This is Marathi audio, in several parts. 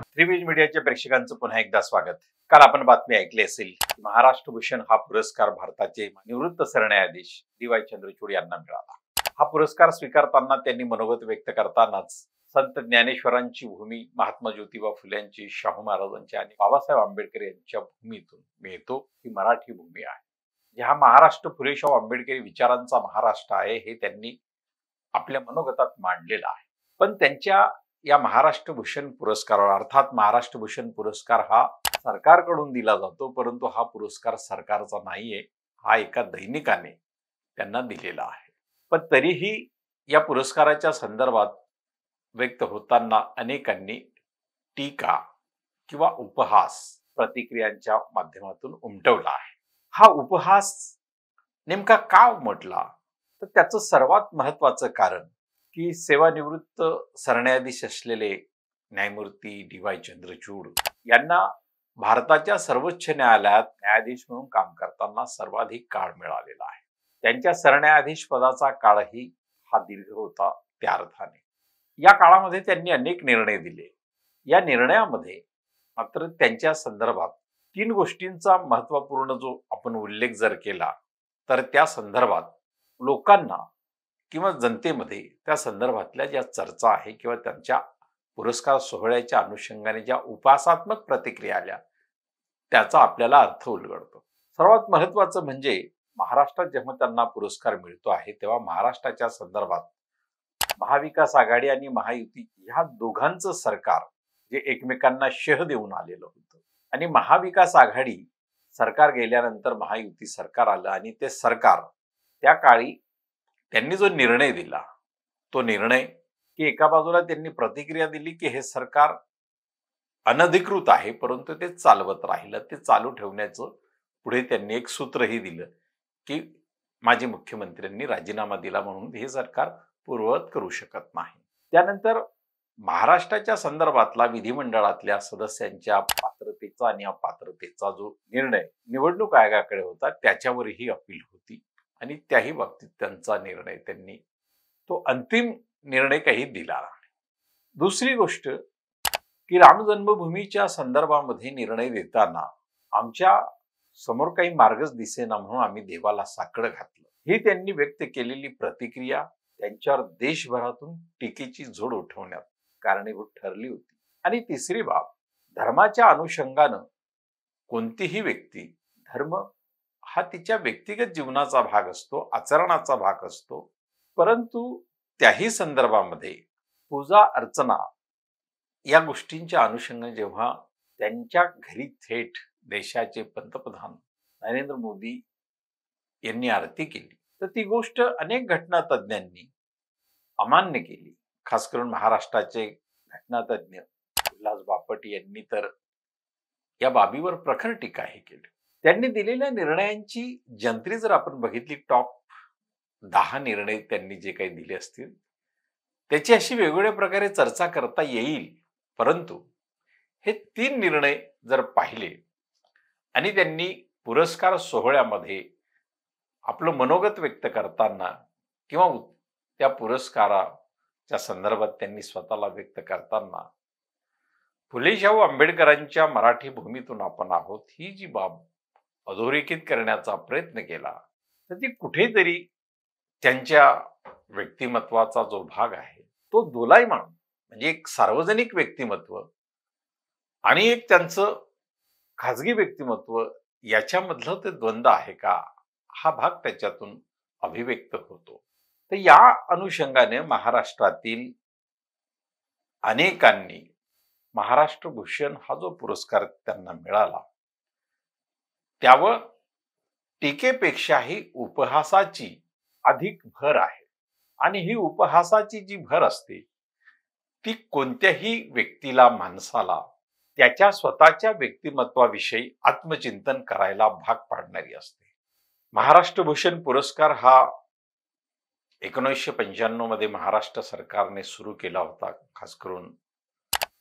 त्रिवेज मीडियाच्या प्रेक्षकांचं पुन्हा एकदा स्वागत। काल आपण बातमी ऐकली असेल की महाराष्ट्र भूषण हा पुरस्कार भारताचे निवृत्त सरन्यायाधीश डी.वाय. चंद्रचूड यांना मिळाला। हा पुरस्कार स्वीकारताना त्यांनी मनोगत व्यक्त करतानाच संत ज्ञानेश्वरांची भूमी, महात्मा ज्योतिबा फुल्यांची, शाहू महाराजांची आणि बाबासाहेब आंबेडकर यांच्या भूमीतून मिळतो ही मराठी भूमी आहे। हा महाराष्ट्र फुले शाहू आंबेडकरी विचारांचा महाराष्ट्र आहे हे त्यांनी आपल्या मनोगतात मांडलेलं आहे। पण त्यांच्या या महाराष्ट्र भूषण पुरस्कारावर, अर्थात महाराष्ट्र भूषण पुरस्कार हा सरकारकडून दिला जातो, परंतु हा पुरस्कार सरकारचा नाहीये, हा एका दैनिकाने त्यांना दिलेला आहे। पण तरीही या पुरस्काराच्या संदर्भात व्यक्त होताना अनेकांनी टीका किंवा उपहास प्रतिक्रियांच्या माध्यमातून उमटवला आहे। हा उपहास नेमका का उमटला, तर त्याचं सर्वात महत्वाचं कारण की सेवानिवृत्त सरन्यायाधीश असलेले न्यायमूर्ती डी.वाय. चंद्रचूड यांना भारताच्या सर्वोच्च न्यायालयात न्यायाधीश म्हणून काम करताना सर्वाधिक काळ मिळालेला आहे। त्यांच्या सरन्यायाधीश पदाचा काळही हा दीर्घ होता। त्या अर्थाने या काळामध्ये त्यांनी अनेक निर्णय दिले। या निर्णयामध्ये मात्र त्यांच्या संदर्भात 3 गोष्टींचा महत्वपूर्ण जो आपण उल्लेख जर केला तर त्या संदर्भात लोकांना किंवा जनतेमध्ये त्या संदर्भातल्या ज्या चर्चा आहे किंवा त्यांच्या पुरस्कार सोहळ्याच्या अनुषंगाने ज्या उपहासात्मक प्रतिक्रिया आल्या त्याचा आपल्याला अर्थ उलगडतो। सर्वात महत्वाचं म्हणजे महाराष्ट्रात जेव्हा त्यांना पुरस्कार मिळतो आहे तेव्हा महाराष्ट्राच्या संदर्भात महाविकास आघाडी आणि महायुती ह्या दोघांचं सरकार जे एकमेकांना शह देऊन आलेलं होतं आणि महाविकास आघाडी सरकार गेल्यानंतर महायुती सरकार आलं आणि ते सरकार त्या काळी त्यांनी जो निर्णय दिला तो निर्णय की एका बाजूला त्यांनी प्रतिक्रिया दिली की हे सरकार अनधिकृत आहे, परंतु ते चालवत राहिलं, ते चालू ठेवण्याचं पुढे त्यांनी एक सूत्रही दिलं की माजी मुख्यमंत्र्यांनी राजीनामा दिला म्हणून हे सरकार पूर्ववत करू शकत नाही। त्यानंतर महाराष्ट्राच्या संदर्भातला विधिमंडळातल्या सदस्यांच्या पात्रतेचा आणि अपात्रतेचा जो निर्णय निवडणूक आयोगाकडे होता त्याच्यावरही अपील होती आणि त्याही बाबतीत त्यांचा निर्णय त्यांनी तो अंतिम निर्णय काही दिला नाही। दुसरी गोष्ट की राम जन्मभूमीच्या संदर्भामध्ये निर्णय देताना आमच्या समोर काही मार्गच दिसेना म्हणून आम्ही देवाला साकडं घातलं, ही त्यांनी व्यक्त केलेली प्रतिक्रिया त्यांच्यावर देशभरातून टीकेची झोड उठवण्यात कारणीभूत ठरली होती। आणि तिसरी बाब, धर्माच्या अनुषंगानं कोणतीही व्यक्ती धर्म हा तिच्या व्यक्तिगत जीवनाचा भाग असतो, आचरणाचा भाग असतो, परंतु त्याही संदर्भामध्ये पूजा अर्चना या गोष्टींच्या अनुषंगाने जेव्हा त्यांच्या घरी थेट देशाचे पंतप्रधान नरेंद्र मोदी यांनी आरती केली तर ती गोष्ट अनेक घटनातज्ञांनी अमान्य केली। खास करून महाराष्ट्राचे घटनातज्ञ उल्हास बापट यांनी तर या बाबीवर प्रखर टीकाही केली। त्यांनी दिलेल्या निर्णयांची जंत्री जर आपण बघितली, टॉप 10 निर्णय त्यांनी जे काही दिले असतील त्याची अशी वेगवेगळ्या प्रकारे चर्चा करता येईल, परंतु हे 3 निर्णय जर पाहिले आणि त्यांनी पुरस्कार सोहळ्यामध्ये आपलं मनोगत व्यक्त करताना किंवा त्या पुरस्काराच्या संदर्भात त्यांनी स्वतःला व्यक्त करताना फुले शाहू आंबेडकरांच्या मराठी भूमीतून आपण आहोत ही जी बाब अधोरेखित करण्याचा प्रयत्न केला तर ती कुठेतरी त्यांच्या व्यक्तिमत्वाचा जो भाग आहे तो दोलायमान, म्हणजे एक सार्वजनिक व्यक्तिमत्व आणि एक त्यांचं खाजगी व्यक्तिमत्व याच्यामधलं ते द्वंद्व आहे का, हा भाग त्याच्यातून अभिव्यक्त होतो। तर या अनुषंगाने महाराष्ट्रातील अनेकांनी महाराष्ट्र भूषण हा जो पुरस्कार त्यांना मिळाला त्यावर टीकेपेक्षाही उपहासाची अधिक भर आहे। आणि ही उपहासाची जी भर असते ती कोणत्याही व्यक्तीला, माणसाला त्याच्या स्वतःच्या व्यक्तिमत्वाविषयी आत्मचिंतन करायला भाग पाडणारी असते। महाराष्ट्र भूषण पुरस्कार हा 1995 मध्ये महाराष्ट्र सरकारने सुरू केला होता, खास करून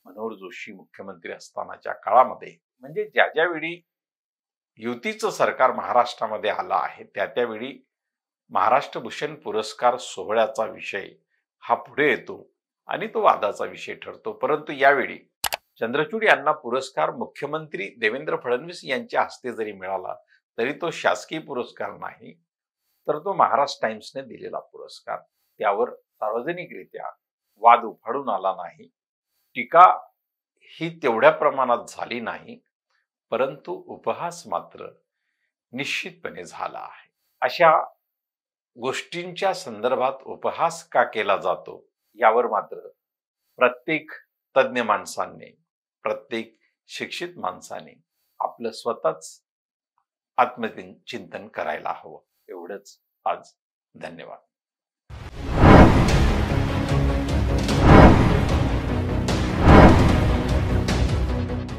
मनोहर जोशी मुख्यमंत्री असतानाच्या काळामध्ये। म्हणजे ज्या ज्यावेळी युतीचं सरकार महाराष्ट्रामध्ये आलं आहे त्यावेळी महाराष्ट्र भूषण पुरस्कार सोहळ्याचा विषय हा पुढे येतो आणि तो वादाचा विषय ठरतो. परंतु यावेळी चंद्रचूड यांना पुरस्कार मुख्यमंत्री देवेंद्र फडणवीस यांच्या हस्ते जरी मिळाला तरी तो शासकीय पुरस्कार नाही, तर तो महाराष्ट्र टाइम्सने दिलेला पुरस्कार. त्यावर सार्वजनिकरित्या वाद उफाडून आला नाही, टीका ही तेवढ्या प्रमाणात झाली नाही, परंतु उपहास मात्र निश्चितपणे झाला आहे. अशा गोष्टींच्या संदर्भात उपहास का केला जातो यावर मात्र प्रत्येक तज्ज्ञ माणसांनी, प्रत्येक शिक्षित माणसाने आपलं स्वतःच आत्मचिंतन करायला हवं. एवढंच आज. धन्यवाद.